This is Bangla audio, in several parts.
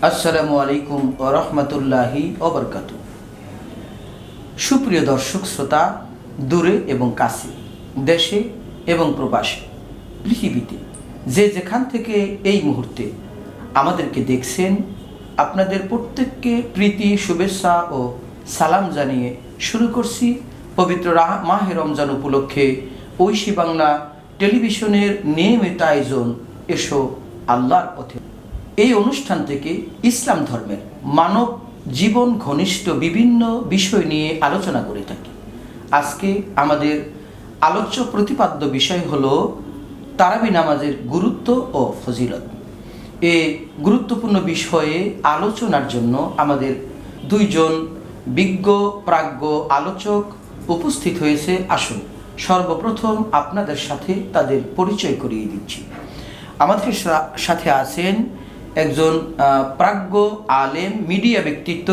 আসসালামু আলাইকুম ওয়া রাহমাতুল্লাহি ওয়া বারাকাতুহু। সুপ্রিয় দর্শক শ্রোতা, দূরে এবং কাছে, দেশে এবং প্রবাসে, পৃথিবীতে যে যেখান থেকে এই মুহূর্তে আমাদেরকে দেখছেন, আপনাদের প্রত্যেককে প্রীতি, শুভেচ্ছা ও সালাম জানিয়ে শুরু করছি পবিত্র মাহে রমজান উপলক্ষে ঐশী বাংলা টেলিভিশনের নিয়মিত আয়োজন এসো আল্লাহর পথে। এই অনুষ্ঠান থেকে ইসলাম ধর্মের মানব জীবন ঘনিষ্ঠ বিভিন্ন বিষয় নিয়ে আলোচনা করে থাকি। আজকে আমাদের আলোচ্য প্রতিপাদ্য বিষয় হলো তারাবি নামাজের গুরুত্ব ও ফজিলত। এই গুরুত্বপূর্ণ বিষয়ে আলোচনার জন্য আমাদের দুইজন বিজ্ঞ প্রাজ্ঞ আলোচক উপস্থিত হয়েছে। আসুন সর্বপ্রথম আপনাদের সাথে তাদের পরিচয় করিয়ে দিচ্ছি। আমাদের সাথে আছেন একজন প্রাজ্ঞ আলেম, মিডিয়া ব্যক্তিত্ব,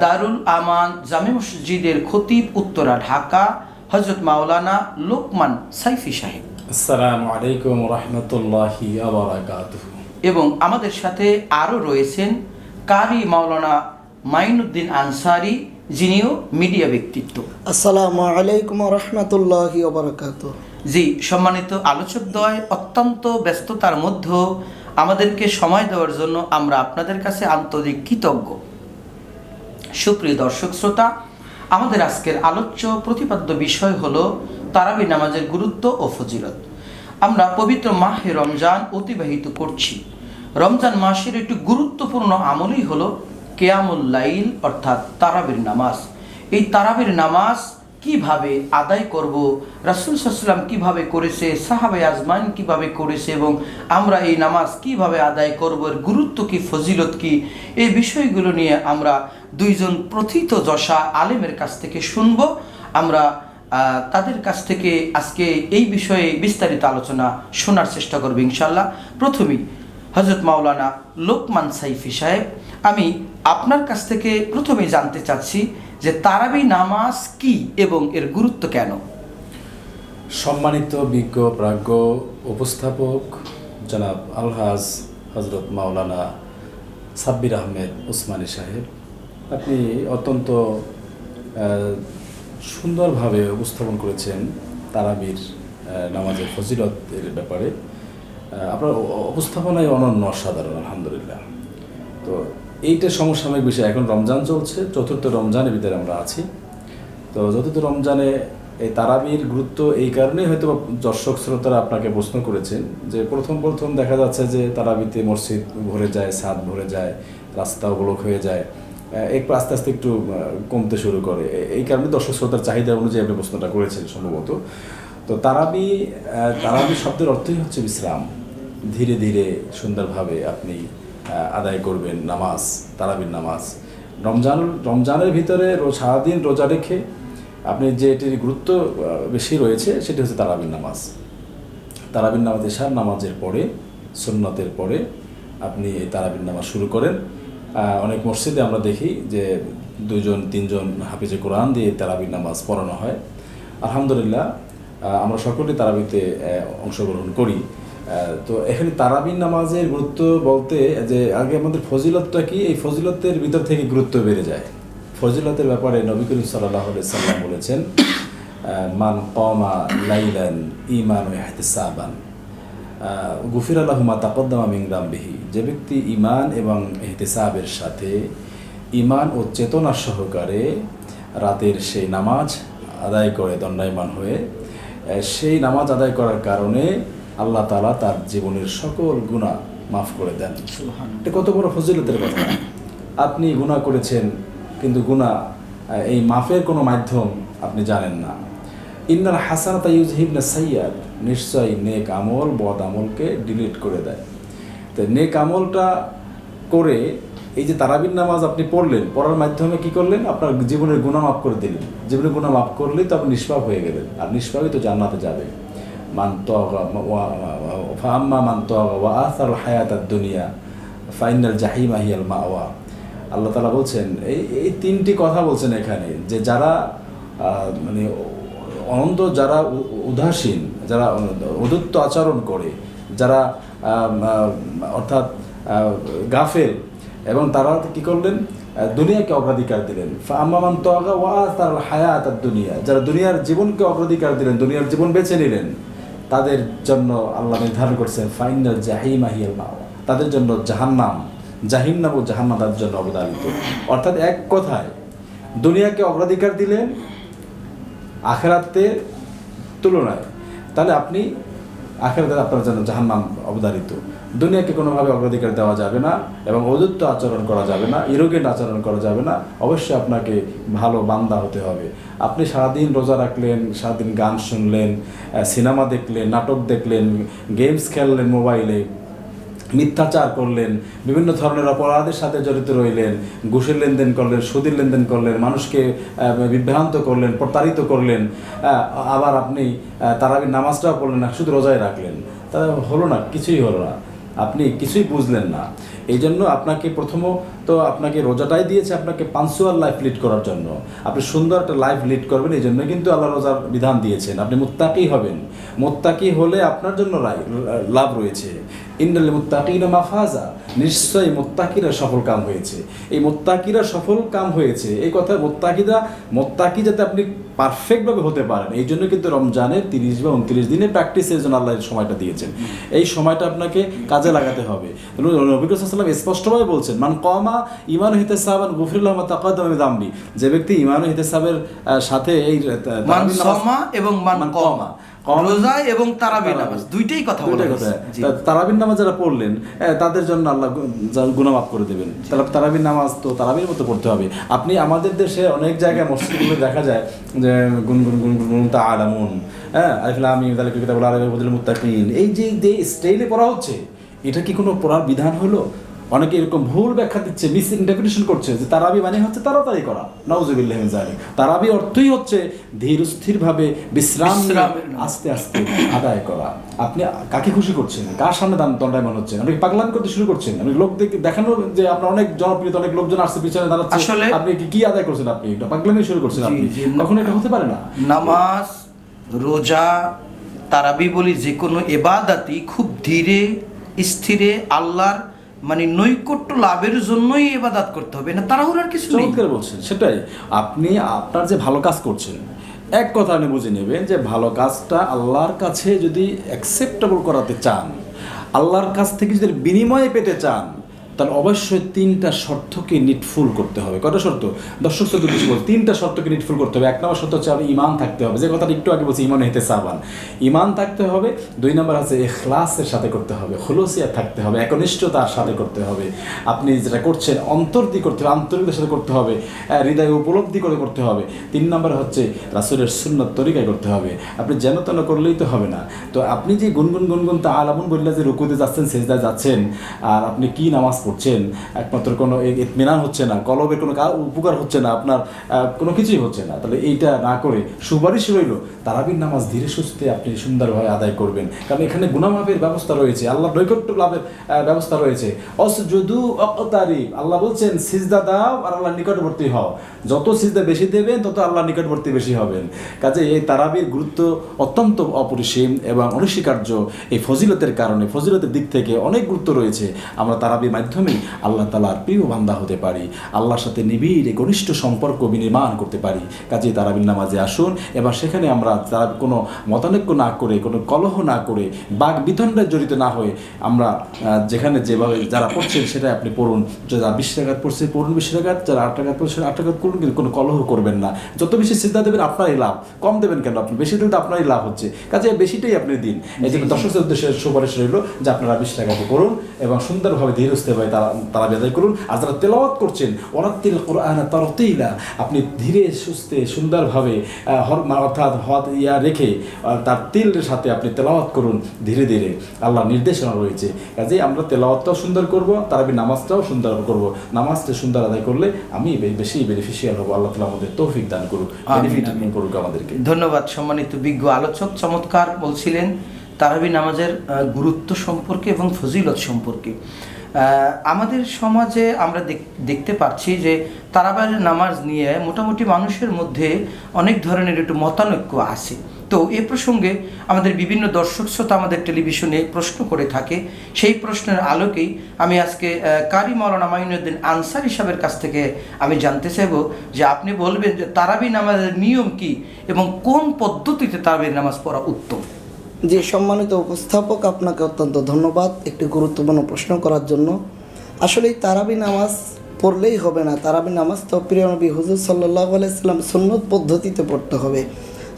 দারুল আমান জামে মসজিদের খতিব, উত্তরা, ঢাকা, হযরত মাওলানা লোকমান সাইফি সাহেব। আসসালামু আলাইকুম ওয়া রাহমাতুল্লাহি ওয়া বারাকাতুহু। এবং আমাদের সাথে আরও রয়েছেন কারি মাওলানা মাইনুদ্দিন আনসারী, যিনিও মিডিয়া ব্যক্তিত্ব। আসসালামু আলাইকুম ওয়া রাহমাতুল্লাহি ওয়া বারাকাতুহু। জি, সম্মানিত আলোচকদ্বয়, অত্যন্ত ব্যস্ততার মধ্যে আমাদেরকে সময় দেওয়ার জন্য আমরা আপনাদের কাছে আন্তরিক কৃতজ্ঞ। সুপ্রিয় দর্শক শ্রোতা, আমাদের আজকের আলোচ্য প্রতিপাদ্য বিষয় হলো তারাবি নামাজের গুরুত্ব ও ফজিলত। আমরা পবিত্র মাহে রমজান অতিবাহিত করছি। রমজান মাসের একটি গুরুত্বপূর্ণ আমলই হলো কিয়ামুল লাইল, অর্থাৎ তারাবির নামাজ। এই তারাবির নামাজ কিভাবে আদায় করব, রাসূল সাল্লাল্লাহু আলাইহি ওয়াসাল্লাম কিভাবে করেছে, সাহাবায়ে আজমাইন কিভাবে করেছে, এবং আমরা এই নামাজ কিভাবে আদায় করব, এর গুরুত্ব কি, ফজিলত কি, এই বিষয়গুলো নিয়ে আমরা দুইজন প্রথিতযশা আলেমের কাছ থেকে শুনব। আমরা তাদের কাছ থেকে আজকে এই বিষয়ে বিস্তারিত আলোচনা শোনার চেষ্টা করব ইনশাআল্লাহ। প্রথমেই হযরত মাওলানা লোকমান সাইফি সাহেব, আমি আপনার কাছ থেকে প্রথমেই জানতে চাচ্ছি যে তারাবি নামাজ কি এবং এর গুরুত্ব কেন। সম্মানিত বিজ্ঞ প্রাজ্ঞ উপস্থাপক জনাব আলহাজ হযরত মাওলানা সাব্বির আহমেদ উসমানী সাহেব, আপনি অত্যন্ত সুন্দরভাবে উপস্থাপন করেছেন তারাবির নামাজের ফজিলতের ব্যাপারে। আপনার উপস্থাপনায় অনন্য, অসাধারণ, আলহামদুলিল্লাহ। তো এইটা সমসাময়িক বিষয়। এখন রমজান চলছে, চতুর্থ রমজানের ভিতরে আমরা আছি। তো চতুর্থ রমজানে এই তারাবির গুরুত্ব এই কারণেই হয়তো দর্শক শ্রোতারা আপনাকে প্রশ্ন করেছেন যে প্রথম দেখা যাচ্ছে যে তারাবিতে মসজিদ ভরে যায়, ছাদ ভরে যায়, রাস্তা অবলোক হয়ে যায়, একটু আস্তে আস্তে একটু কমতে শুরু করে। এই কারণে দর্শক শ্রোতার চাহিদা অনুযায়ী আপনি প্রশ্নটা করেছেন সম্ভবত। তো তারাবি শব্দের অর্থই হচ্ছে বিশ্রাম। ধীরে ধীরে সুন্দরভাবে আপনি আদায় করবেন নামাজ, তারাবির নামাজ। রমজানের ভিতরে সারাদিন রোজা রেখে আপনি যে এটির গুরুত্ব বেশি রয়েছে সেটি হচ্ছে তারাবির নামাজ। তারাবির নামাজ এশার নামাজের পরে, সুন্নতের পরে আপনি এই তারাবির নামাজ শুরু করেন। অনেক মসজিদে আমরা দেখি যে 2-3 হাফিজে কোরআন দিয়ে তারাবির নামাজ পড়ানো হয়। আলহামদুলিল্লাহ, আমরা সকলেই তারাবিতে অংশগ্রহণ করি। তো এখানে তারাবির নামাজের গুরুত্ব বলতে যে আগে আমাদের ফজিলতটা কি, এই ফজিলতের ভিতর থেকে গুরুত্ব বেড়ে যায়। ফজিলতের ব্যাপারে নবী করিম সাল্লাল্লাহু আলাইহি সাল্লাম বলেছেন, মান কামা লাইলান ঈমানান ওয়া ইহতিসাবান গুফিরা লাহু মা তাকদ্দামা মিন যামবিহি। যে ব্যক্তি ঈমান এবং ইহতিসাবের সাথে, ঈমান ও চেতনা সহকারে রাতের সেই নামাজ আদায় করে দণ্ডায়মান হয়ে, সেই নামাজ আদায় করার কারণে আল্লাহ তাআলা তার জীবনের সকল গুনাহ মাফ করে দেন। এটা কত বড় ফজিলতের কথা! আপনি গুনাহ করেছেন, কিন্তু গুনাহ এই মাফের কোনো মাধ্যম আপনি জানেন না। ইন্নাল হাসানাতা ইউযহিবনা সাইয়্যাত, নিশ্চয়ই নেক আমল বদ আমলকে ডিলিট করে দেয়। তো নেক আমলটা করে এই যে তারাবির নামাজ আপনি পড়লেন, পড়ার মাধ্যমে কি করলেন? আপনার জীবনের গুনাহ মাফ করে দিলেন। জীবনের গুনাহ মাফ করলেই তো আপনি নিষ্পাপ হয়ে গেলেন, আর নিষ্পাপই তো জান্নাতে যাবে। মান তাগা ফাআম্মা মান তাগা ওয়া আসারুল হায়াতাদ দুনিয়া ফাইনাল জাহিমা হিয়াল মাওয়া। আল্লাহ তাআলা বলছেন, এই 3টি কথা বলছেন এখানে, যে যারা মানে অনন্ত, যারা উদাসীন, যারা উদ্ধত আচরণ করে, যারা অর্থাৎ গাফেল, এবং তারা কি করলেন? দুনিয়াকে অগ্রাধিকার দিলেন। ফাআম্মামান তাগা ওয়া আতারাল হায়াতাদ দুনিয়া, যারা দুনিয়ার জীবনকে অগ্রাধিকার দিলেন, দুনিয়ার জীবন বেছে নিলেন, তাদের জন্য আল্লাহ নির্ধারণ করছেন ফাইনাল জাহিমা হিয়াল মাওয়া, তাদের জন্য জাহান্নাম, জাহিন্নাম ও জাহান্নাম তাদের জন্য অবধারিত। অর্থাৎ এক কথায় দুনিয়াকে অগ্রাধিকার দিলেন আখিরাতের তুলনায়, তাহলে আপনি আখিরাতে আপনার জন্য জাহান্নাম অবধারিত। দুনিয়াকে কোনোভাবে অগ্রাধিকার দেওয়া যাবে না এবং অযুক্ত আচরণ করা যাবে না, ইরোগেন্ট আচরণ করা যাবে না। অবশ্যই আপনাকে ভালো বান্দা হতে হবে। আপনি সারাদিন রোজা রাখলেন, সারাদিন গান শুনলেন, সিনেমা দেখলেন, নাটক দেখলেন, গেমস খেললেন মোবাইলে, মিথ্যাচার করলেন, বিভিন্ন ধরনের অপরাধের সাথে জড়িত রইলেন, ঘুষের লেনদেন করলেন, সুদের লেনদেন করলেন, মানুষকে বিভ্রান্ত করলেন, প্রতারিত করলেন, আবার আপনি তারাবির নামাজটাও পড়লেন না, শুধু রোজায় রাখলেন, তা হলো না, কিছুই হলো না, আপনি কিছুই বুঝলেন না। এই জন্য আপনাকে প্রথমত আপনাকে রোজাটাই দিয়েছে আপনাকে পাঞ্চুয়াল লাইফ লিড করার জন্য, আপনি সুন্দর একটা লাইফ লিড করবেন। এই জন্য কিন্তু আল্লাহ রোজার বিধান দিয়েছেন, আপনি মুত্তাকি হবেন। মুত্তাকি হলে আপনার জন্য লাভ রয়েছে। ইন্নাল মুত্তাকিনা মাফাজা, নিশ্চয়ই মুত্তাকিরা সফল কাম হয়েছে। এই মুত্তাকিরা সফল কাম হয়েছে, এই কথা মুত্তাকি যাতে আপনি পারফেক্টভাবে হতে পারেন, এই জন্য কিন্তু রমজানের 30 বা 29 দিনের প্র্যাকটিসের জন্য আল্লাহ সময়টা দিয়েছেন। এই সময়টা আপনাকে কাজে লাগাতে হবে। নবী করিম সাল্লাল্লাহু আলাইহি ওয়াসাল্লাম স্পষ্টভাবে বলছেন, মান কামা ঈমান হিতাসাবান গুফরিল্লাহু মা তাকাদ্দামা মিন যামবি, যে ব্যক্তি ঈমান হিতাসাবের সাথে এই মান সামা এবং মান কামা, রোজা এবং তারাবির নামাজ দুইটাই কথা বলা হয়েছে। তারাবির নামাজ যারা পড়লেন তাদের জন্য আল্লাহ গুনাহ মাফ করে দেবেন। তাহলে তারাবির নামাজ তো তারাবির মতো পড়তে হবে। আপনি আমাদের দেশে অনেক জায়গায় মসজিদগুলো দেখা যায় যে গুনগুন গুনগুন গুন তাআলামুন, আলিফ লাম মিম যালিকা কিতাবুল লা রাইবা ফিহি হুদাল মুত্তাকিন, এই যে স্টাইলে পড়া হচ্ছে, এটা কি কোনো পড়ার বিধান হলো? অনেকে এরকম ভুল ব্যাখ্যা দিচ্ছে, মিস ইন্টারপ্রিটেশন করছে যে তারাবি মানে হচ্ছে তাড়াতাড়ি করা। নাউযুবিল্লাহি মিন যালিক। তারাবি অর্থই হচ্ছে ধীর স্থিরভাবে বিশ্রাম আস্তে আস্তে আদায় করা। আপনি কাকে খুশি করছেন? কার সামনে দণ্ডায়মান হচ্ছেন? আপনি পাগলামি করতে শুরু করছেন, আপনি লোক দেখানো যে আপনার অনেক জনপ্রিয়, অনেক লোকজন আসছে পিছনে দাঁড়াচ্ছে, আসলে আপনি কি আদায় করছেন? আপনি এটা পাগলামি শুরু করছেন। আপনি কখনো এটা হতে পারে না। নামাজ, রোজা, তারাবি বলি যে কোনো ইবাদতই খুব ধীরে স্থিরে আল্লাহর মানে নৈকট্য লাভের জন্যই ইবাদত করতে হবে, না তাড়াহুড়ার কিছু নেই। চমৎকার বলছেন, সেটাই। আপনি আপনার যে ভালো কাজ করছেন, এক কথা আপনি বুঝে নেবেন যে ভালো কাজটা আল্লাহর কাছে যদি অ্যাকসেপ্টেবল করাতে চান, আল্লাহর কাছ থেকে যদি বিনিময়ে পেতে চান, তাহলে অবশ্যই 3টা শর্তকে নিটফুল করতে হবে। কয়টা শর্ত? দর্শক শ্রোতা কিছু বল, 3টা শর্তকে নিটফুল করতে হবে। 1 নম্বর শর্ত হচ্ছে আপনি ঈমান থাকতে হবে, যে কথাটা একটু আগে বলছি, ঈমান ইহতিসাবান, ঈমান থাকতে হবে। 2 নম্বর আছে ইখলাসের সাথে করতে হবে, খুলুসিয়াত থাকতে হবে, একনিষ্ঠতার সাথে করতে হবে। আপনি যেটা করছেন অন্তর দিয়ে করতে হবে, আন্তরিকতার সাথে করতে হবে, হৃদয়ে উপলব্ধি করে করতে হবে। 3 নম্বর হচ্ছে রাসূলের সুন্নাত তরিকায় করতে হবে। আপনি যেন তেন করলেই তো হবে না। তো আপনি যে গুনগুন তাআলামুন বললে যে রুকুতে যাচ্ছেন, সিজদায় যাচ্ছেন, আর আপনি কি নামাজ পড়ছেন, একমাত্র কোনো ইতমিনান হচ্ছে না, কলবের কোনো উপকার হচ্ছে না, আপনার কোনো কিছুই হচ্ছে না, তাহলে এইটা না করে সুপারিশ রইল তারাবির নামাজ ধীরে সুস্থে আপনি সুন্দরভাবে আদায় করবেন। কারণ এখানে গুনাহ মাফের ব্যবস্থা রয়েছে, আল্লাহর নৈকট্য লাভের ব্যবস্থা রয়েছে। অসজুদু ওয়াকতারিব, আল্লাহ বলছেন সিজদা দাও আর আল্লাহর নিকটবর্তী হও। যত সিজদা বেশি দেবেন তত আল্লাহর নিকটবর্তী বেশি হবেন। কাজে এই তারাবির গুরুত্ব অত্যন্ত অপরিসীম এবং অনস্বীকার্য। এই ফজিলতের কারণে, ফজিলতের দিক থেকে অনেক গুরুত্ব রয়েছে। আমরা তারাবির মাধ্যমে আল্লাহ তাআলার প্রিয় বান্দা হতে পারি, আল্লাহর সাথে নিবিড় ঘনিষ্ঠ সম্পর্ক বিনির্মাণ করতে পারি। কাজেই তারাবির নামাজে আসুন, এবার সেখানে আমরা তারা কোনো মতানৈক্য না করে, কোনো কলহ না করে, বাক বিতণ্ডায় জড়িত না হয়ে, আমরা যেখানে যেভাবে যারা পড়ছেন সেটাই আপনি পড়ুন। যারা 20 রাকাত পড়ছে পড়ুন 20 রাকাত, যারা 8 রাকাত পড়ছে 8 রাকাত করুন, কিন্তু কোনো কলহ করবেন না। যত বেশি সিজদা দেবেন আপনারই লাভ, কম দেবেন কেন? আপনি বেশি দিলে তো আপনারই লাভ হচ্ছে। কাজে বেশিটাই আপনি দিন। এই জন্য দর্শকদের উদ্দেশ্যে সুপারিশ রইল যে আপনারা 20 রাকাত করুন এবং সুন্দরভাবে ধীরে সুস্থে তারা আদায় করুন। আর যারা তেলাওয়াত করছেন, ওয়ারাত্তিল কুরআনা তারতিলা, আপনি ধীরে সুস্থে সুন্দরভাবে অর্থাৎ রেখে তার তিলের সাথে আপনি তেলাওয়াত করুন ধীরে ধীরে, আল্লাহর নির্দেশনা রয়েছে। কাজেই আমরা তেলাওয়াতটাও সুন্দর করব, তারাবি নামাজটাও সুন্দর করব। নামাজটা সুন্দর আদায় করলে আমি বেশি বেনিফিশিয়াল হব। আল্লাহ তাআলা আমাদের তৌফিক দান করুক, বেনিফিট করুক আমাদেরকে। ধন্যবাদ সম্মানিত বিজ্ঞ আলোচক, চমৎকার বলছিলেন তারাবি নামাজের গুরুত্ব সম্পর্কে এবং ফজিলত সম্পর্কে। আমাদের সমাজে আমরা দেখতে পাচ্ছি যে তারাবির নামাজ নিয়ে মোটামুটি মানুষের মধ্যে অনেক ধরনের একটু মতানৈক্য আছে। তো এ প্রসঙ্গে আমাদের বিভিন্ন দর্শক শ্রোতা আমাদের টেলিভিশনে প্রশ্ন করে থাকে। সেই প্রশ্নের আলোকেই আমি আজকে কারি মাওলানা মাইনুদ্দিন আনসারী সাহেবের কাছ থেকে আমি জানতে চাইব যে আপনি বলবেন যে তারাবি নামাজের নিয়ম কি এবং কোন পদ্ধতিতে তারাবি নামাজ পড়া উত্তম। যে সম্মানিত উপস্থাপক, আপনাকে অত্যন্ত ধন্যবাদ একটি গুরুত্বপূর্ণ প্রশ্ন করার জন্য। আসলে এই তারাবি নামাজ পড়লেই হবে না। তারাবি নামাজ তো প্রিয় নবী হুজুর সাল্লাল্লাহু আলাইহি সাল্লাম সুন্নত পদ্ধতিতে পড়তে হবে।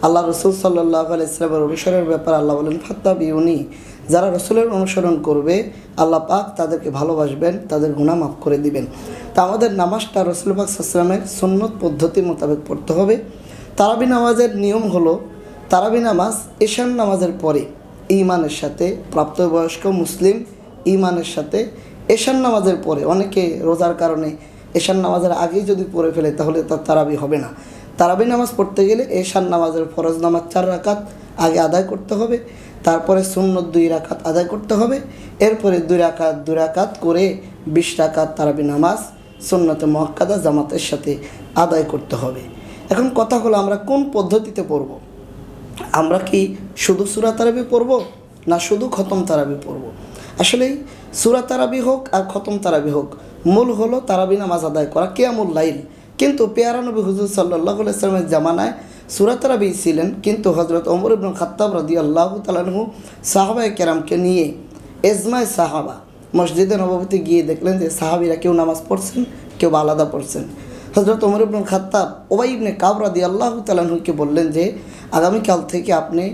আল্লাহ রসুল সাল্লাল্লাহু আলাইহি সাল্লামের অনুসরণের ব্যাপারে আল্লাহ বলেন ফাত্তাবিউনি, যারা রসুলের অনুসরণ করবে আল্লাহ পাক তাদেরকে ভালোবাসবেন, তাদের গুনাহ মাফ করে দিবেন। তা আমাদের নামাজটা রসুল পাক সাল্লাল্লাহু আলাইহি সাল্লামের সুন্নত পদ্ধতি মোতাবেক পড়তে হবে। তারাবি নামাজের নিয়ম হলো, তারাবি নামাজ এশার নামাজের পরে ঈমানের সাথে, প্রাপ্তবয়স্ক মুসলিম ঈমানের সাথে এশার নামাজের পরে, অনেকে রোজার কারণে এশার নামাজের আগেই যদি পড়ে ফেলে তাহলে তার তারাবি হবে না। তারাবি নামাজ পড়তে গেলে এশার নামাজের ফরজ নামাজ 4 রাকাত আগে আদায় করতে হবে, তারপরে সুন্নত 2 রাকাত আদায় করতে হবে, এরপরে 2 রাকাত করে 20 রাকাত তারাবি নামাজ সুন্নতে মুআক্কাদা জামাতের সাথে আদায় করতে হবে। এখন কথা হলো আমরা কোন পদ্ধতিতে পড়ব? আমরা কি শুধু সূরা তারাবি পড়ব না শুধু খতম তারাবি পড়ব? আসলেই সূরা তারাবি হোক আর খতম তারাবি হোক, মূল হলো তারাবি নামাজ আদায় করা, কিয়ামুল লাইল। কিন্তু পেয়ারা নবী হুজুর সাল্লাল্লাহু আলাইহি সাল্লামের জামানায় সূরা তারাবি ছিলেন, কিন্তু হযরত ওমর ইবনে খাত্তাব রাদিয়াল্লাহু তাআলা আনহু সাহাবায়ে কেরামকে নিয়ে এজমায়ে সাহাবা মসজিদে নববীতে গিয়ে দেখলেন যে সাহাবীরা কেউ নামাজ পড়ছেন, কেউ আলাদা পড়ছেন। হযরত ওমর ইবনে খাত্তাব উবাই ইবনে কাব রাদিয়াল্লাহু তাআলা আনহুকে বললেন যে আগামীকাল থেকে আপনি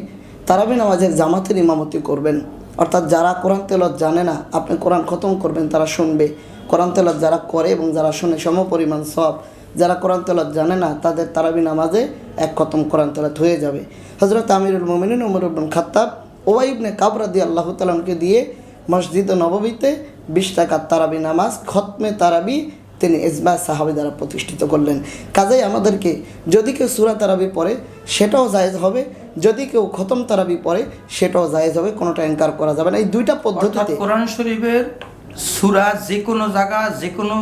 তারাবি নামাজের জামাতের ইমামতি করবেন, অর্থাৎ যারা কোরআন তেলাওয়াত জানে না আপনি কোরআন খতম করবেন, তারা শুনবে। কোরআন তেলাওয়াত যারা করে এবং যারা শুনে সমপরিমাণ সওয়াব। যারা কোরআন তেলাওয়াত জানে না তাদের তারাবি নামাজে 1 খতম কোরআন তেলাওয়াত হয়ে যাবে। হযরত আমিরুল মুমিনিন ওমর ইবনে খাত্তাব উবাই ইবনে কাব রাদিয়াল্লাহু তাআলা আনহুকে দিয়ে মসজিদে নববীতে 20 রাকাত তারাবি নামাজ খতমে তারাবি তিনি ইজমা সাহাবী দ্বারা প্রতিষ্ঠিত করলেন। কাজেই আমাদেরকে যদি কেউ সূরা তারাবি পড়ে সেটাও জায়েজ হবে, যদি কেউ খতম তারাবি পড়ে সেটাও জায়েজ হবে, কোনোটা ইনকার করা যাবে না। এই দুইটা পদ্ধতিতে কোরআন শরীফের সূরা যে কোনো জায়গা যে কোনো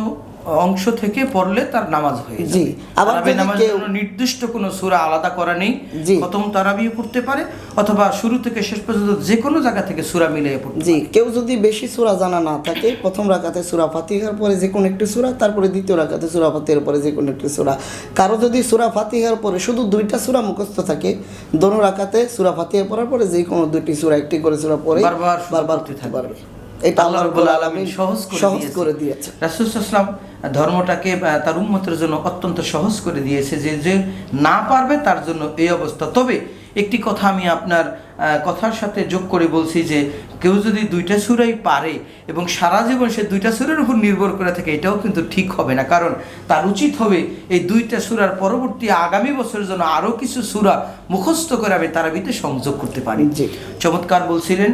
অংশ থেকে পড়লে তার নামাজ হয়ে যাবে। জি, আবার তারাবি যদি নামাজের কেউ জন্য নির্দিষ্ট কোনো সূরা আলাদা করা নেই। জি। খতম তারাবিও পড়তে পারে অথবা শুরু থেকে শেষ পর্যন্ত যে কোনো জায়গা থেকে সূরা মিলিয়ে পড়তে জি, পারে। কেউ যদি বেশি সূরা জানা না থাকে, প্রথম রাকাতে সূরা ফাতিহার পরে যে কোনো একটি সূরা, তারপরে দ্বিতীয় রাকাতে সূরা ফাতিহার পরে যে কোনো একটি সূরা। কারো যদি সূরা ফাতিহার পরে শুধু 2টা সূরা মুখস্থ থাকে, দোনো রাকাতে সূরা ফাতিহা পড়ার পরে যে কোনো 2টি সূরা, একটি করে সূরা পড়ে বারবার পড়তে পারবে। এটা আল্লাহ রাব্বুল আলামিন সহজ করে দিয়েছে। রাসূল সাল্লাল্লাহু আলাইহি ওয়াসাল্লাম ধর্মটাকে তার উম্মতের জন্য অত্যন্ত সহজ করে দিয়েছে, যে না পারবে তার জন্য এই অবস্থা। তবে একটি কথা আমি আপনার কথার সাথে যোগ করে বলছি যে কেউ যদি 2টা সূরাই পারে এবং সারা জীবন সে 2টা সূরার উপর নির্ভর করে থাকে, এটাও কিন্তু ঠিক হবে না। কারণ তার উচিত হবে এই 2টা সূরার পরবর্তী আগামী বছরের জন্য আরও কিছু সূরা মুখস্থ করে আমি তারাবিতে সংযোগ করতে পারি। চমৎকার বলছিলেন।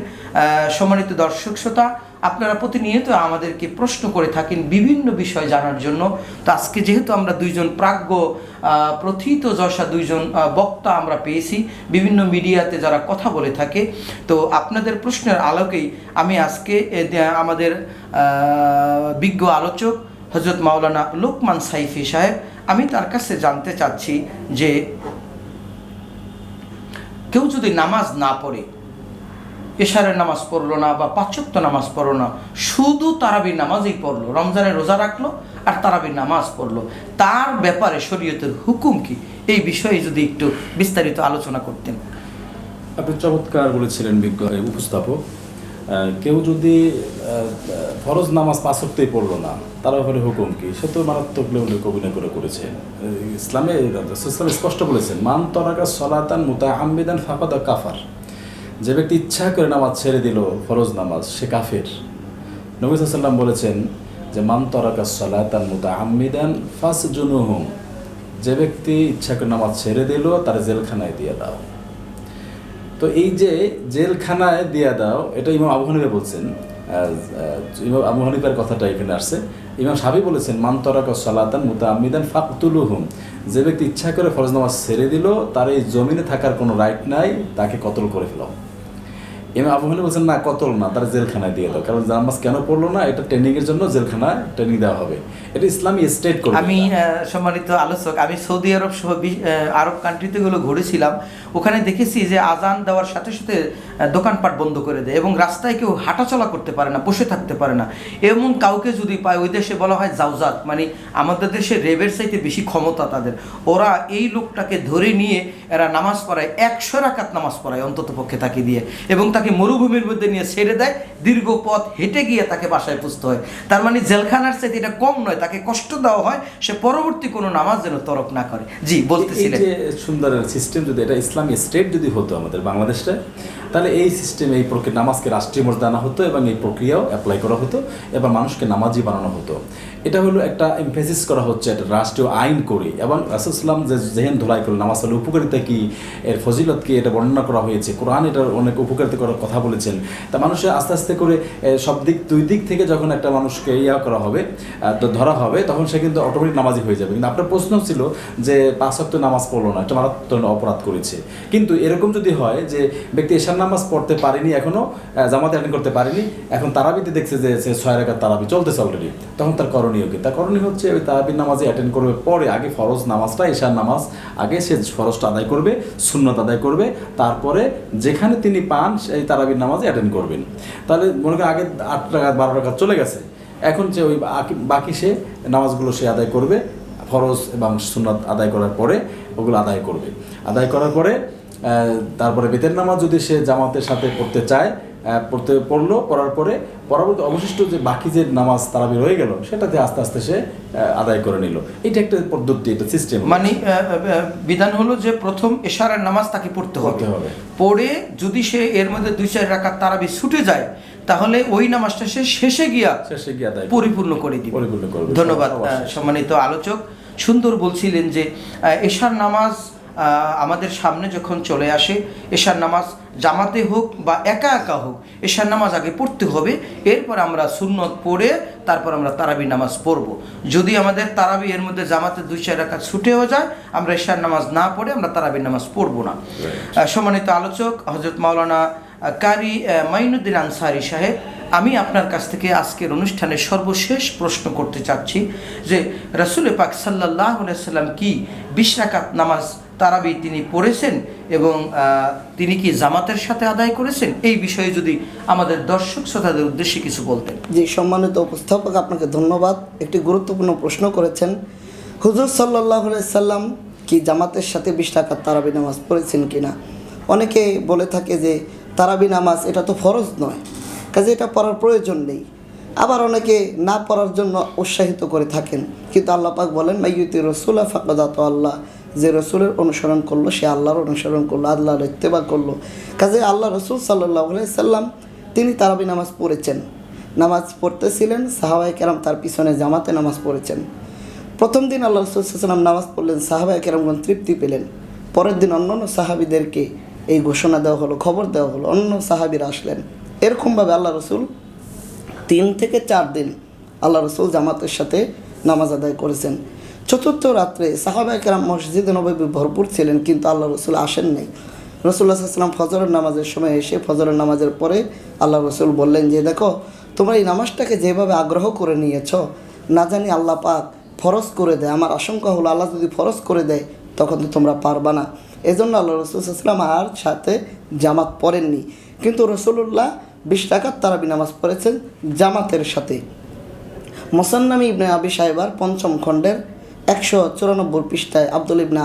সম্মানিত দর্শক শ্রোতা, আপনারা প্রতিনিয়ত আমাদেরকে প্রশ্ন করে থাকেন বিভিন্ন বিষয় জানার জন্য। তো আজকে যেহেতু আমরা 2জন প্রাজ্ঞ প্রথিত যশা 2জন বক্তা আমরা পেয়েছি বিভিন্ন মিডিয়াতে যারা কথা বলে থাকে, তো আপনাদের প্রশ্নের আলোকেই আমি আজকে আমাদের বিজ্ঞ আলোচক হযরত মাওলানা লোকমান সাইফি সাহেব, আমি তার কাছে জানতে চাচ্ছি যে কেউ যদি নামাজ না পড়ে, এশারের নামাজ পড়লো না বা 5 ওয়াক্ত নামাজ পড়লো না, শুধু তারাবির নামাজই পড়লো, রমজানের রোজা রাখলো আর তারাবির নামাজ পড়লো, তার ব্যাপারে শরীয়তের হুকুম কি? এই বিষয়ে যদি একটু বিস্তারিত আলোচনা করতেন। আপনি চমৎকার বলেছিলেন বিজ্ঞ উপস্থাপক। কেউ যদি ফরজ নামাজ 5 ওয়াক্তই পড়লো না, তার ব্যাপারে হুকুম কি? সে তো মারাত্মক লেভেলে অভিনয় করে করেছে। ইসলামে স্পষ্ট বলেছেন মান তরাকা সলাতান মুতাআম্মিদান ফাকাদ কাফার। যে ব্যক্তি ইচ্ছা করে নামাজ ছেড়ে দিল ফরজ নামাজ, সে কাফের। নবী সাল্লাল্লাহু আলাইহি ওয়াসাল্লাম বলেছেন যে মান তরাকা সলাতান মুতাআম্মিদান ফাসজুনুহু, যে ব্যক্তি ইচ্ছা করে নামাজ ছেড়ে দিল তার জেলখানায় দিয়ে দাও। তো এই যে জেলখানায় দিয়ে দাও, এটা ইমাম আবু হানিফা বলছেন। ইমাম আবু হানিফার কথাটা এখানে আসছে। ইমাম শাফি বলেছেন মান তরাকা সলাতান মুতাআম্মিদান ফাকতুলুহুম, যে ব্যক্তি ইচ্ছা করে ফরজ নামাজ ছেড়ে দিল তার এই জমিনে থাকার কোনো রাইট নাই, তাকে কতল করে ফেলো। ইমাম আবু হানিফা বলছেন না, কতল না, তারা জেলখানায় দিয়ে দাও, কারণ নামাজ কেন পড়লো না এটা ট্রেনিংয়ের জন্য জেলখানায় ট্রেনিং দেওয়া হবে, এটা ইসলামী স্টেট করবে। আমি সম্মানিত আলোচক, আমি সৌদি আরব সহ আরব কান্ট্রিতে গুলো ঘুরেছিলাম, ওখানে দেখেছি যে আজান দেওয়ার সাথে সাথে দোকানপাট বন্ধ করে দেয় এবং রাস্তায় কেউ হাঁটাচলা করতে পারে না, বসে থাকতে পারে না। এমন কাউকে যদি পায়, ওই দেশে বলা হয় জাউজাত, মানে আমাদের দেশে রেবের চাইতে বেশি ক্ষমতা তাদের। ওরা এই লোকটাকে ধরে নিয়ে এরা নামাজ পড়ায়, 100 রাকাত নামাজ পড়ায় অন্তত পক্ষে তাকে দিয়ে, এবং তাকে মরুভূমির মধ্যে নিয়ে ছেড়ে দেয়, দীর্ঘ পথ হেঁটে গিয়ে তাকে বাসায় পুষতে হয়। তার মানে জেলখানার চাইতে এটা কম নয়, তাকে কষ্ট দেওয়া হয়, সে পরবর্তী কোনো নামাজ যেন তরক না করে। জি, বলতেছিলেন। এই যে সুন্দর সিস্টেম যদি এটা ইসলামী স্টেট যদি হতো আমাদের বাংলাদেশটা, তাহলে এই সিস্টেম, এই প্রক্রিয়া, নামাজকে রাষ্ট্রীয় মর্যাদা আনা হতো এবং এই প্রক্রিয়াও অ্যাপ্লাই করা হতো এবং মানুষকে নামাজি বানানো হতো। এটা হলো একটা এমফেসিস করা হচ্ছে, একটা রাষ্ট্রীয় আইন করে, এবং রাসূলুল্লাহ যে জেহেন ধোলাই করলেন নামাজ হলে উপকারিতা কী, এর ফজিলত কী, এটা বর্ণনা করা হয়েছে। কোরআন এটার অনেক উপকারিতা করার কথা বলেছেন। তা মানুষের আস্তে আস্তে করে সব দিক, দুই দিক থেকে যখন একটা মানুষকে করা হবে, ধরা হবে, তখন সে কিন্তু অটোমেটিক নামাজি হয়ে যাবে। কিন্তু আপনার প্রশ্ন ছিল যে 5 ওয়াক্ত নামাজ পড়লো না, একটা মারাত্মক অপরাধ করেছে। কিন্তু এরকম যদি হয় যে ব্যক্তি এশার নামাজ পড়তে পারেনি, এখনও জামাতে অ্যাটেন্ড করতে পারেনি, এখন তারাবিতে দেখছে যে সে 6 রাকাত তারাবি চলতেছে অলরেডি, তখন তার করণীয় কি? তার করণীয় হচ্ছে ওই তারাবির নামাজে অ্যাটেন্ড করবে, পরে আগে ফরজ নামাজটা, এশার নামাজ আগে সে ফরজটা আদায় করবে, সুন্নত আদায় করবে, তারপরে যেখানে তিনি পান সেই তারাবির নামাজে অ্যাটেন্ড করবেন। তাহলে মনে করেন আগে 8 রাকাত 12 রাকাত চলে গেছে, এখন যে ওই বাকি সে নামাজগুলো সে আদায় করবে, ফরজ এবং সুন্নাত আদায় করার পরে ওগুলো আদায় করবে। আদায় করার পরে তারপরে বেতের নামাজ যদি সে জামাতের সাথে পড়তে চায়, পড়ার পরে পরবর্তী অবশিষ্ট যে বাকি যে নামাজ তারাবি রয়ে গেল, সেটাতে আস্তে আস্তে সে আদায় করে নিল। এটা একটা পদ্ধতি, এটা সিস্টেম। মানে বিধান হলো যে প্রথম এশারের নামাজ তাকে পড়তে হবে, পড়ে যদি সে এর মধ্যে 2-4 রাকাত তারাবি ছুটে যায়, তাহলে ওই নামাজটা সে শেষে গিয়া পরিপূর্ণ করে দিবে। ধন্যবাদ সম্মানিত আলোচক। সুন্দর বলছিলেন যে এশার নামাজ আমাদের সামনে যখন চলে আসে, এশার নামাজ জামাতে হোক বা একা একা হোক, এশার নামাজ আগে পড়তে হবে, এরপর আমরা সুন্নত পড়ে তারপর আমরা তারাবি নামাজ পড়ব। যদি আমাদের তারাবি এর মধ্যে জামাতে 2-4 রাকাত ছুটেও যায়, আমরা এশার নামাজ না পড়ে আমরা তারাবি নামাজ পড়ব না। সম্মানিত আলোচক, হযরত মাওলানা কারি মাইনুদ্দিন আনসারী সাহেব, আমি আপনার কাছ থেকে আজকের অনুষ্ঠানের সর্বশেষ প্রশ্ন করতে চাচ্ছি যে রাসূল পাক সাল্লাল্লাহু আলাইহি সাল্লাম কি 20 রাকাত নামাজ তারাবি তিনি পড়েছেন এবং তিনি কি জামাতের সাথে আদায় করেছেন? এই বিষয়ে যদি আমাদের দর্শক শ্রোতাদের উদ্দেশ্যে কিছু বলতেন। জি, সম্মানিত উপস্থাপক, আপনাকে ধন্যবাদ। একটি গুরুত্বপূর্ণ প্রশ্ন করেছেন। হুজুর সাল্লাল্লাহু আলাইহি সাল্লাম কি জামাতের সাথে 20 রাকাত তারাবি নামাজ পড়েছেন কিনা? অনেকে বলে থাকে যে তারাবি নামাজ এটা তো ফরজ নয়, কাজে এটা পড়ার প্রয়োজন নেই। আবার অনেকে না পড়ার জন্য উৎসাহিত করে থাকেন, কিন্তু আল্লাহ পাক বলেন মাইয়ুতি রাসূলা ফাকাদ আল্লাহ, যে রসুলের অনুসরণ করলো সে আল্লাহর অনুসরণ করলো, আল্লাহর ইত্তেবা করলো। কাজে আল্লাহ রসুল সাল্লাল্লাহু আলাইহি সাল্লাম তিনি তারাবি নামাজ পড়েছেন, নামাজ পড়তেছিলেন, সাহাবায়ে কেরাম তার পিছনে জামাতে নামাজ পড়েছেন। প্রথম দিন আল্লাহ রসুল সাল্লাম নামাজ পড়লেন, সাহাবায়ে কেরামগণ তৃপ্তি পেলেন। পরের দিন অন্যান্য সাহাবিদেরকে এই ঘোষণা দেওয়া হলো, খবর দেওয়া হলো, অন্য সাহাবিরা আসলেন। এরকমভাবে আল্লাহ রসুল 3 থেকে 4 দিন আল্লাহ রসুল জামাতের সাথে নামাজ আদায় করেছেন। চতুর্থ রাত্রে সাহাবায়ে কেরাম মসজিদে নববী ভরপুর ছিলেন, কিন্তু আল্লাহ রসুল আসেন নাই। রাসূলুল্লাহ সাল্লাল্লাহু আলাইহি ওয়াসাল্লাম ফজরের নামাজের সময় এসে ফজরের নামাজের পরে আল্লাহ রসুল বললেন যে দেখো, তোমরা এই নামাজটাকে যেভাবে আগ্রহ করে নিয়েছ, না জানি আল্লাহ পাক ফরজ করে দেয়। আমার আশঙ্কা হলো আল্লাহ যদি ফরজ করে দেয় তখন তো তোমরা পারবা না। এজন্য আল্লাহ রসুল সাল্লাল্লাহু আলাইহি ওয়াসাল্লাম আর সাথে জামাত পড়েননি, কিন্তু রসুলুল্লাহ 20 রাকাত তারাবি নামাজ পড়েছেন জামাতের সাথে। মুসান্নামি ইবনে আবি শাইবার 5ম খণ্ডের 194 পৃষ্ঠায় আব্দুল ইবনে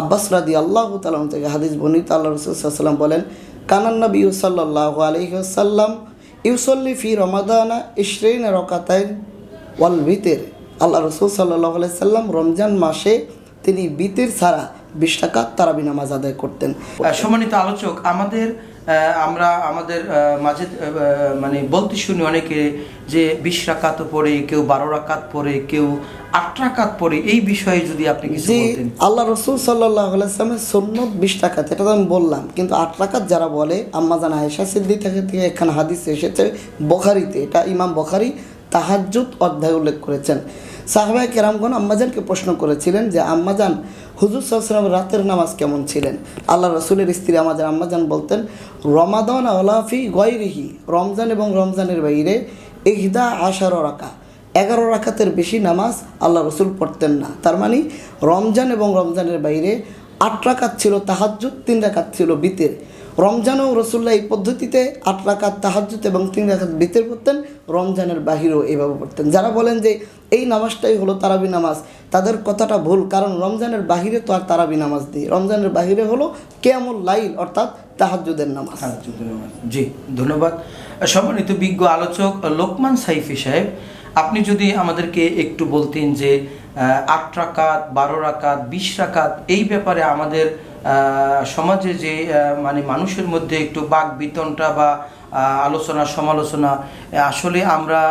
আব্বাস রাদিয়াল্লাহু তাআলা থেকে হাদিস বর্ণিত, আল্লাহ রাসূল সাল্লাল্লাহু আলাইহি ওয়াসাল্লাম বলেন কানান নবী সাল্লাল্লাহু আলাইহি ওয়াসাল্লাম ইউসাল্লি ফি রমাদানা 20 রাকাতাইন ওয়াল বিতর। আল্লাহ রাসূল সাল্লাল্লাহু আলাইহি ওয়াসাল্লাম রমজান মাসে তিনি বিতর ছাড়া 20 রাকাত তারাবি নামাজ আদায় করতেন। সম্মানিত আলোচক, আমরা আমাদের মাঝে মানে বলতে শুনি অনেকে যে 20 রাকাত পড়ে, কেউ 12 রাকাত পড়ে, কেউ 8 রাকাত পড়ে। এই বিষয়ে যদি আপনি কিছু বলতেন। আল্লাহ রসুল সাল্লাল্লাহু আলাইহি ওয়াসাল্লামের সুন্নত 20 রাকাত, এটা তো আমি বললাম, কিন্তু 8 রাকাত যারা বলে, আম্মা জান আয়েশা সিদ্দিকা থেকে এখানে হাদিস এসেছে বুখারীতে, এটা ইমাম বুখারী তাহাজ্জুদ অধ্যায় উল্লেখ করেছেন সাহাবায়ে কেরামগণ আম্মাজানকে প্রশ্ন করেছিলেন যে আম্মাজান হুজুর সাল্লাল্লাহু আলাইহি ওয়াসাল্লাম রাতের নামাজ কেমন ছিলেন? আল্লাহ রসুলের স্ত্রী আম্মাজান বলতেন রমাদান আলাফি গয়রিহি, রমজান এবং রমজানের বাইরে 11 রাকা, 11 রাকাতের বেশি নামাজ আল্লাহ রসুল পড়তেন না। তার মানে রমজান এবং রমজানের বাইরে 8 রাকাত ছিল তাহাজ্জুদ, 3 রাকাত ছিল বিতের। রমজানও রসুল্লাহ এই পদ্ধতিতে 8 রাকাত তাহাজ্জুদ এবং 3 রাকাত বিতের পড়তেন, রমজানের বাহিরেও এইভাবে পড়তেন। যারা বলেন যে এই নামাজটাই হলো তারাবি নামাজ, তাদের কথাটা ভুল, কারণ রমজানের বাহিরে তো আর তারাবি নামাজ নেই। রমজানের বাহিরে হলো কিয়ামুল লাইল অর্থাৎ তাহাজ্জুদের নামাজ। জি, ধন্যবাদ। সম্মানিত বিজ্ঞ আলোচক লোকমান সাইফি সাহেব, আপনি যদি আমাদেরকে একটু বলতেন যে 8 রাকাত, 12 রাকাত, 20 রাকাত এই ব্যাপারে আমাদের সমাজে যে মানে মানুষের মধ্যে একটু বাক বিতনটা বা আলোচনা সমালোচনা, আসলে আমরা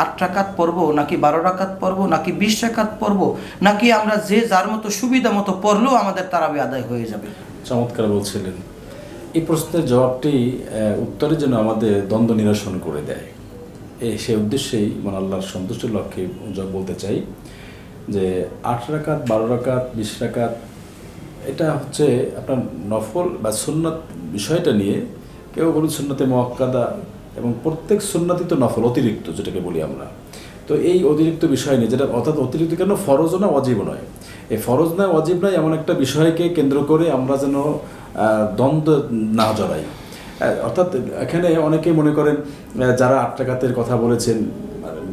8 রাকাত পড়বো নাকি 12 রাকাত পড়বো নাকি 20 রাকাত পড়বো, নাকি আমরা যে যার মতো সুবিধা মতো পড়লেও আমাদের তারাবি আদায় হয়ে যাবে? চমৎকার বলছিলেন। এই প্রশ্নের জবাবটি উত্তরের জন্য আমাদের দ্বন্দ্ব নিরসন করে দেয়। সেই উদ্দেশ্যেই মন আল্লাহর সন্তুষ্টির লক্ষ্যে বলতে চাই যে 8 রাকাত, 12 রাকাত, 20 রাকাত এটা হচ্ছে আপনার নফল বা সুন্নাত বিষয়টা নিয়ে কেউ বলুন সুন্নাতে মুআক্কাদা, এবং প্রত্যেক সুন্নাতই তো নফল, অতিরিক্ত যেটাকে বলি আমরা। তো এই অতিরিক্ত বিষয় নিয়ে, যেটা অর্থাৎ অতিরিক্ত কেন, ফরজও না ওয়াজিবও নয়, এই ফরজ না ওয়াজিব নয় এমন একটা বিষয়কে কেন্দ্র করে আমরা যেন দ্বন্দ্ব না জড়াই। অর্থাৎ এখানে অনেকেই মনে করেন যারা 8 রাকাতের কথা বলেছেন,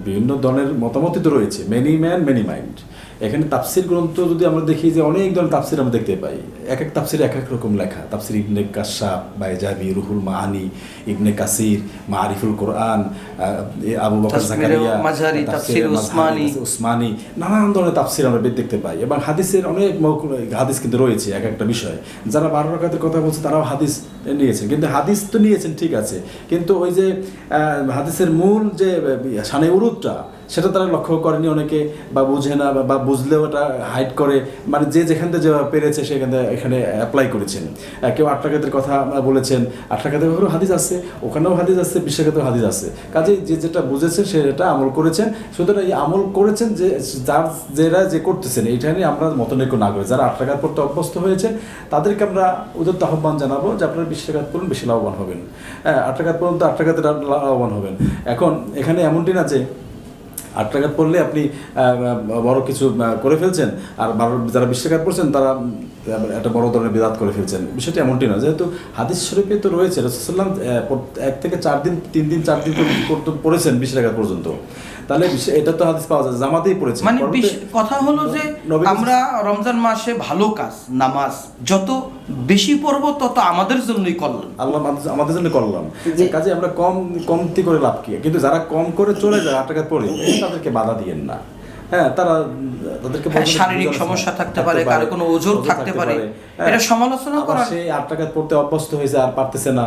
বিভিন্ন ধরনের মতামতই তো রয়েছে, মেনি ম্যান মেনি মাইন্ড। এখানে তাফসির গ্রন্থ যদি আমরা দেখি যে অনেক ধরনের তাফসির আমরা দেখতে পাই, এক এক তাফসির এক এক রকম লেখা। তাফসির ইবনে কাশশাফ, বাইজাবি, রুহুল মাআনি, ইবনে কাসির, মারিফুল কোরআন, আবু বকর জাকারিয়া, তাফসির উসমানী, নানান ধরনের তাফসির আমরা দেখতে পাই। এবং হাদিসের অনেক হাদিস কিন্তু রয়েছে এক একটা বিষয়। যারা 12 রাকাতের কথা বলছে তারাও হাদিস নিয়েছেন, কিন্তু হাদিস তো নিয়েছেন ঠিক আছে, কিন্তু ওই যে হাদিসের মূল যে শানে উরুদটা সেটা তারা লক্ষ্য করেনি অনেকে, বা বুঝে না, বা বুঝলেও ওটা হাইড করে, মানে যে যেখান থেকে যেভাবে পেরেছে সেখান থেকে এখানে অ্যাপ্লাই করেছেন। কেউ 8 রাকাতের কথা বলেছেন, 8 রাকাতের ব্যাপারেও হাদিস আছে, ওখানেও হাদিস আছে, 20 রাকাতেও হাদিস আছে। কাজেই যে যেটা বুঝেছেন সেটা আমল করেছেন। সুতরাং এই আমল করেছেন যে যারা যে করতেছেন এইটা নিয়ে আমরা মতনৈক্য না করে, যারা 8 রাকাত পড়তে অভ্যস্ত হয়েছে তাদেরকে আমরা ওদের আহ্বান জানাবো যে আপনারা 20 রাকাত পড়ুন, বেশি লাভবান হবেন। 8 রাকাত পর্যন্ত 8 রাকাতের লাভবান হবেন। এখন এখানে এমনটি না যে 8 রাকাত পড়লে আপনি বড় কিছু করে ফেলছেন, আর যারা 20 রাকাত পড়ছেন তারা একটা বড় ধরনের বিদাত করে ফেলছেন। বিষয়টি এমনটি না, যেহেতু হাদিস শরীফে তো রয়েছে রাসূলুল্লাহ 1 থেকে 4 দিন, 3 দিন 4 দিন পড়েছেন 20 রাকাত পর্যন্ত, তাহলে এটা তো হাদিস পাওয়া যায়, জামাতেই পড়েছে। মানে কথা হলো যে আমরা রমজান মাসে ভালো কাজ, নামাজ যত বেশি পড়বো তত আমাদের জন্যই কল্যাণ, আল্লাহ আমাদের জন্য কল্যাণ। কাজে আমরা কমতি করে লাভ কি, কিন্তু যারা কম করে চলে যায় 8 রাকাত পড়ে, তাদেরকে বাধা দিয়েন না। হ্যাঁ, তাদেরকে শারীরিক সমস্যা থাকতে পারে, কারো কোনো ওজোর থাকতে পারে, এটা সমালোচনা করা। সে 8 রাকাত পড়তে অভ্যস্ত হয়েছে আর পারতেছে না,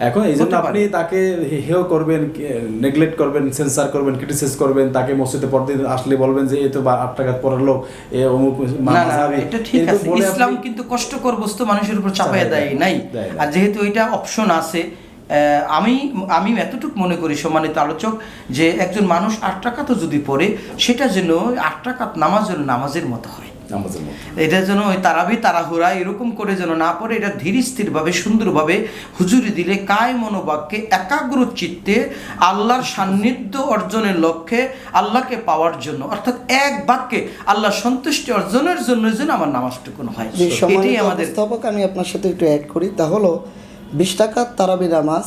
এখন এই জন্য আপনি তাকে হেয় করবেন, নেগলেক্ট করবেন, সেন্সার করবেন, ক্রিটিসাইজ করবেন, তাকে মসজিদে পড়তে আসলে বলবেন যে এই তো 8 টাকাত পড়ার লোক, এ অমুক মাযহাবী। এটা ঠিক আছে, ইসলাম কিন্তু কষ্টকর বস্তু মানুষের উপর চাপায় দেয় নাই। আর যেহেতু এটা অপশন আছে, আমি এতটুকু মনে করি সম্মানিত আলোচক, যে একজন মানুষ 8 রাকাতও যদি পড়ে সেটা যেন 8 রাকাত নামাজ যেন নামাজের মতো হয়, এটা যেন ওই তাড়াহুড়া এরকম করে যেন না পড়ে, এটা ধীর স্থিরভাবে সুন্দরভাবে হুজুরি দিলে কায় মনোবাক্যে একাগ্র চিত্তে আল্লাহর সান্নিধ্য অর্জনের লক্ষ্যে, আল্লাহকে পাওয়ার জন্য, অর্থাৎ এক বাক্যে আল্লাহর সন্তুষ্টি অর্জনের জন্য যেন আমার নামাজটুকুন হয়। এটাই আমাদের স্থাপক। আমি আপনার সাথে একটু অ্যাড করি, তা হলো 20 রাকাত তারাবি নামাজ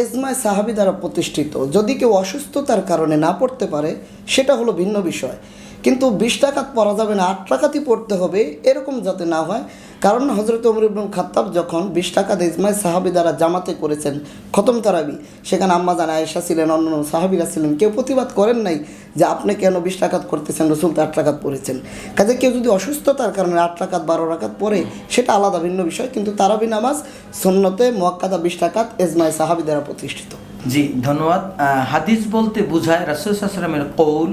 এজমায় সাহাবী দ্বারা প্রতিষ্ঠিত। যদি কেউ অসুস্থতার কারণে না পড়তে পারে সেটা হলো ভিন্ন বিষয়, কিন্তু 20 রাকাত পড়া যাবে না, 8 রাকাতই পড়তে হবে, এরকম যাতে না হয়। কারণ হযরত ওমর ইবনে খাত্তাব যখন 20 রাকাত ইজমায় সাহাবী দ্বারা জামাতে করেছেন খতম তারাবি, সেখানে আম্মা জান আয়েশা ছিলেন, অন্যান্য সাহাবীরা ছিলেন, কেউ প্রতিবাদ করেন নাই যে আপনি কেন 20 রাকাত করতেছেন, রাসূল তো 8 রাকাত পড়েছেন। কাজে কেউ যদি অসুস্থতার কারণে 8 রাকাত 12 রাকাত পড়ে সেটা আলাদা ভিন্ন বিষয়, কিন্তু তারাবি নামাজ সুন্নতে মুআক্কাদা 20 রাকাত ইজমায় সাহাবী দ্বারা প্রতিষ্ঠিত। জি, ধন্যবাদ। হাদিস বলতে বোঝায় রাসূল সাল্লাল্লাহু আলাইহি ওয়াসাল্লামের কওল,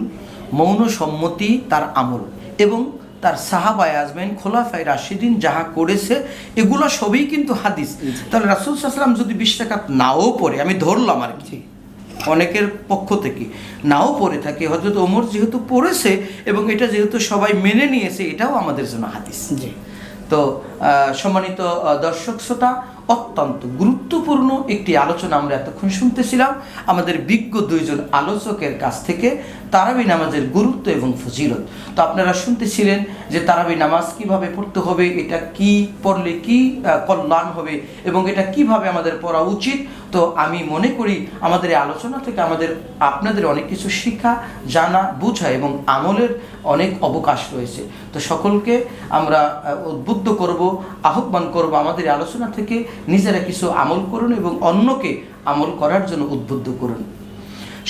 মৌন সম্মতি, তার আমল এবং তার সাহাবায়ে আজমাইন খোলাফায়ে রাশিদিন যাহা করেছে এগুলো সবই কিন্তু হাদিস। তাহলে রাসূল সাল্লাল্লাহু আলাইহি ওয়াসাল্লাম যদি 20 রাকাত নাও পড়ে, আমি ধরলাম আর কি, অনেকের পক্ষ থেকে নাও পড়ে থাকে, হযরত ওমর যেহেতু পড়েছে এবং এটা যেহেতু সবাই মেনে নিয়েছে, এটাও আমাদের জন্য হাদিস। জি। তো সম্মানিত দর্শক শ্রোতা, অত্যন্ত গুরুত্বপূর্ণ একটি আলোচনা আমরা এতক্ষণ শুনতেছিলাম আমাদের বিজ্ঞ দুইজন আলোচকের কাছ থেকে, তারাবি নামাজের গুরুত্ব এবং ফজিলত। তো আপনারা শুনতেছিলেন যে তারাবি নামাজ কিভাবে পড়তে হবে, এটা কি পড়লে কি কল্যাণ হবে এবং এটা কিভাবে আমাদের পড়া উচিত। তো আমি মনে করি আমাদের এই আলোচনা থেকে আপনাদের অনেক কিছু শিক্ষা, জানা, বোঝা এবং আমলের অনেক অবকাশ রয়েছে। তো সকলকে আমরা উদ্বুদ্ধ করব, আহ্বান করব আমাদের এই আলোচনা থেকে নিজেরা কিছু আমল করুন এবং অন্যকে আমল করার জন্য উদ্বুদ্ধ করুন।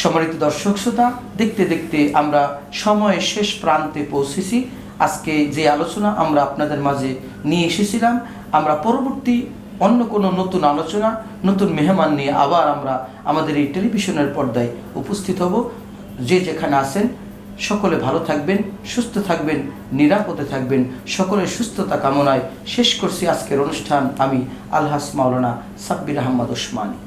সম্মানিত দর্শক শ্রোতা, দেখতে দেখতে আমরা সময়ের শেষ প্রান্তে পৌঁছেছি। আজকে যে আলোচনা আমরা আপনাদের মাঝে নিয়ে এসেছিলাম, আমরা পরবর্তী অন্য কোনো নতুন আলোচনা, নতুন মেহমান নিয়ে আবার আমরা আমাদের এই টেলিভিশনের পর্দায় উপস্থিত হব। যে যেখানে আছেন সকলে ভালো থাকবেন, সুস্থ থাকবেন, নিরাপদে থাকবেন। সকলের সুস্থতা কামনায় শেষ করছি আজকের অনুষ্ঠান। আমি আলহাজ মাওলানা সাব্বির আহমদ ওসমানী।